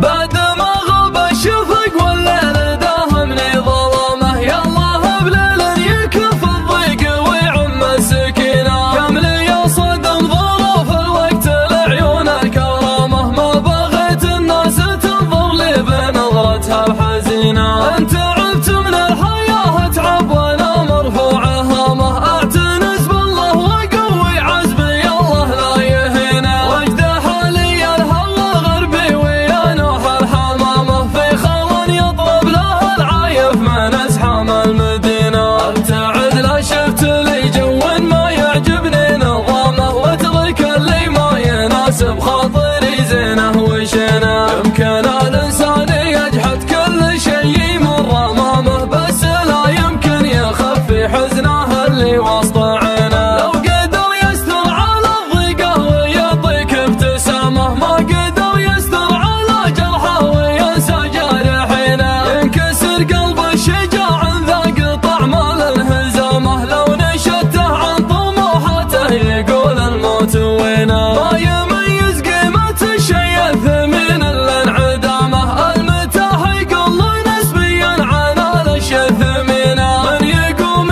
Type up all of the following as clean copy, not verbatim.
بعد ما غاب الشفق والليل داهمني ظلامه، يا الله بليل يكف الضيق ويعم السكينة، كملي يا صدم ظروف الوقت العيون الكرامة، ما بغيت الناس تنظر لي بنظرتها الحزينة، انت تعبت من الحياة اتعب وانا مرفوع هامه، اعتنز بالله وقوي عزمي الله لا يهينه، واجده حالي الهوى الغربي ويا نوح الحمامه، في خول يطلب له العايف من ازحام المدينه، ابتعد لا شفت لي جو ما يعجبني نظامه، واترك اللي ما يناسب خاطري زينه وشينه، يمكن الانسان يجحد كل شيء مر امامه، بس لا يمكن يخفي حزنه اللي وسط عينه، لو قدر يستر على الضيقه ويعطيك ابتسامه، ما قدر يستر على جرحه وينسى جارحينه، ينكسر قلب الشجاع ذاق طعم الانهزامه، لو نشته عن طموحاته يقول الموت وينه، ما يميز قيمة الشيء الثمين الا انعدامه، المتاح يقل نسبيا عن الاشياء الثمينه، من يقوم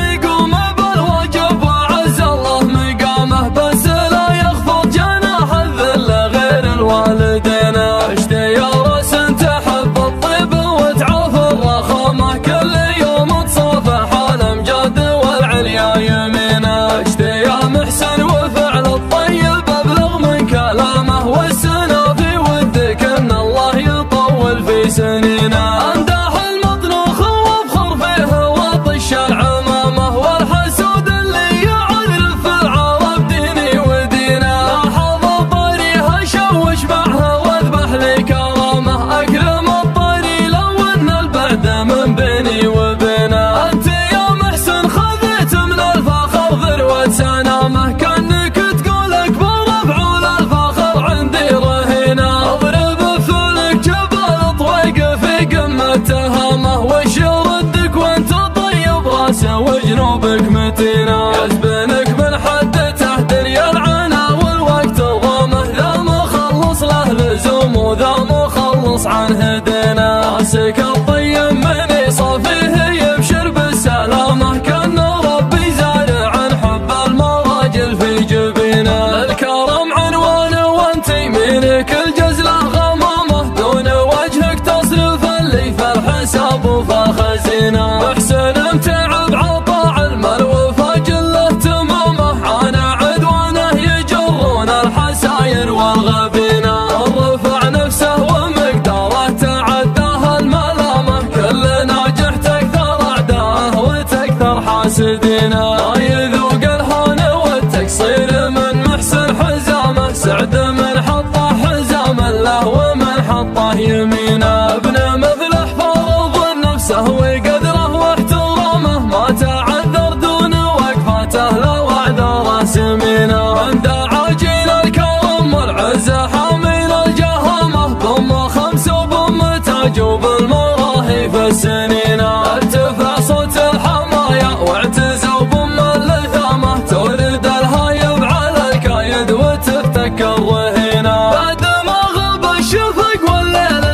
بالواجب وعز الله مقامه، بس لا يخفض جناح الذل غير الوالدين، اشتي يا راس تحب الطيب وتعوف الرخامه، كل يوم تصافح الامجاد والعليا يمينه، اشتي يا محسن وفعل الطيب ابلغ من كلامه، والسنه في ودك ان الله يطول في سنينه، امدح المطنوخ وافخر فيه وطش العمامه، والحسود اللي يعرف في العرب ديني ودينه، لاحظ طريها شوش معها واذبح لي كرامه، اكرم الطري لو ان البعد من بيني وبينه، انت يا محسن خذيت من الفخر ذروه سنامه، كانك تقول اكبر افعول الفخر عندي رهينه، اضرب فلك جبل طويق في قمه تهامه، وش يردك وانت طيب راسه وجنوبك متينه، يزبنك من حدته دنيا العنا والوقت ضامه، ذا مخلص له لزوم وذا مخلص عنه دينه، راسك الطيب من يصافيه يبشر بالسلامه، كان ربي زارع عن حب المراجل في جبينه، الكرم عنوانه وانت يمينك الجزله غمامه، دون وجهك تصرف اللي في الحساب وفي خزينه، محسن تعب عطاء المال وفاجل له تمامه، عانى عدوانه يجرون الحساير والغبينه، رفع نفسه ومقداره تعداه الملامه، كل ناجح تكثر اعدائه وتكثر حاسدينه، ما يذوق الهون والتقصير من محسن حزامه، سعد من حطه حزام له ومن حطه يمينه، ابن مثله فرض نفسه وقدره واحترامه، ما تعذر دون وقفاته لو اعذاره سمينه، من دعا جيل الكرم والعزه حامل الجهامه، ضم خمس وضم تاج وبالمراهي في السنين، ارتفع صوت الحمايا واعتزوا بم اللثامه، تورد الهايب على الكايد وتفتك الرهينه، بعد ما غاب الشفق والليل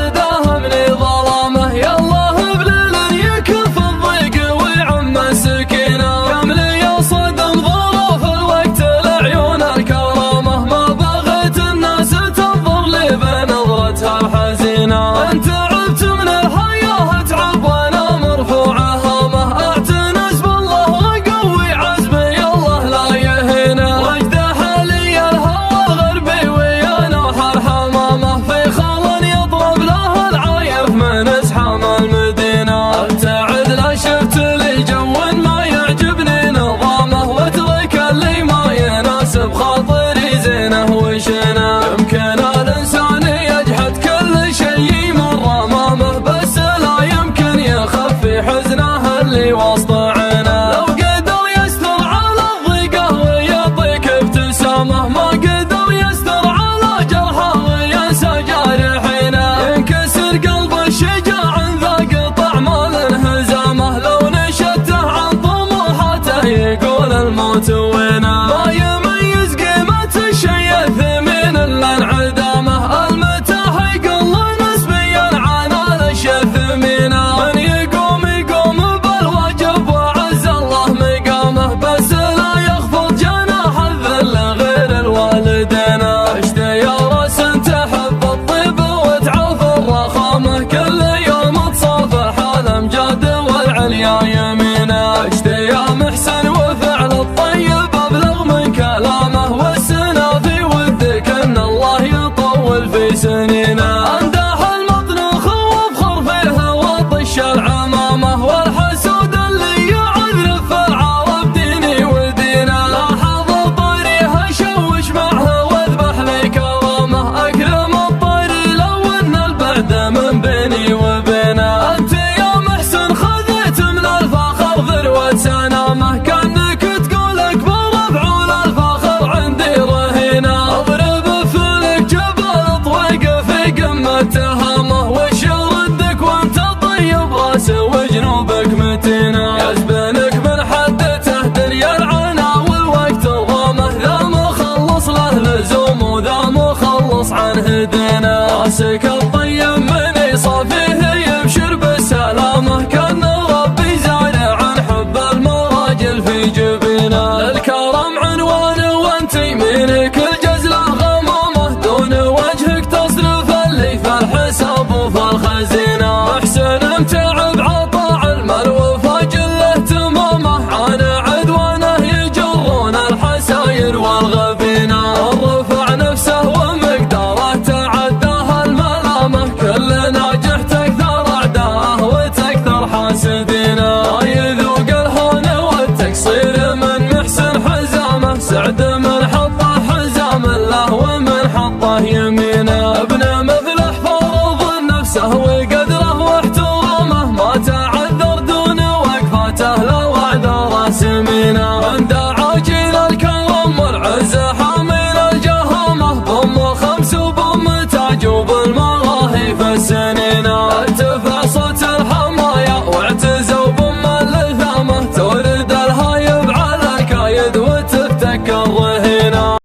سنينا. امدح المطنوخ وافخر فيها وطش العمامه، والحسود اللي يعذر في العرب ديني ودينا. لاحظ طيرها شوش معها واذبح لي كرامه، اكرم الطير لو ان البعد من بيني وبينه. انت يا محسن خذيت من الفخر ذروه سنامه، كانك تقول اكبر افعول الفخر عندي رهينه. اضرب فلك جبل طويق في قمه تهامه، وش يردك وانت طيب راس وجنوبك متينه. يزبنك من حدته دنيا العنا والوقت ضامه، ذا مخلص له لزوم وذا مخلص عنه دينه. راسك الطيب من يصافيه يبشر بالسلامه، كان ربي زارع عن حب المراجل في جبينه. للكرم عنوان وانت يمينك الجزله غمامه، دون وجهك تصرف اللي في الحساب وفي الخزينه. محسن متعب عطاء المال وفجله تمامه، عن عدوانه يجرون الحساير والغفينه. الرفع نفسه ومقداره تعداه الملامه، كل ناجح تكثر اعداءه وتكثر حاسدينه. يذوق الهون والتقصير من محسن حزامه، سعد من حطه حزام الله ومن حطه يمينه. ابن مفلح فرض نفسه وقدره واحترامه، ما تعذر دون وقفاته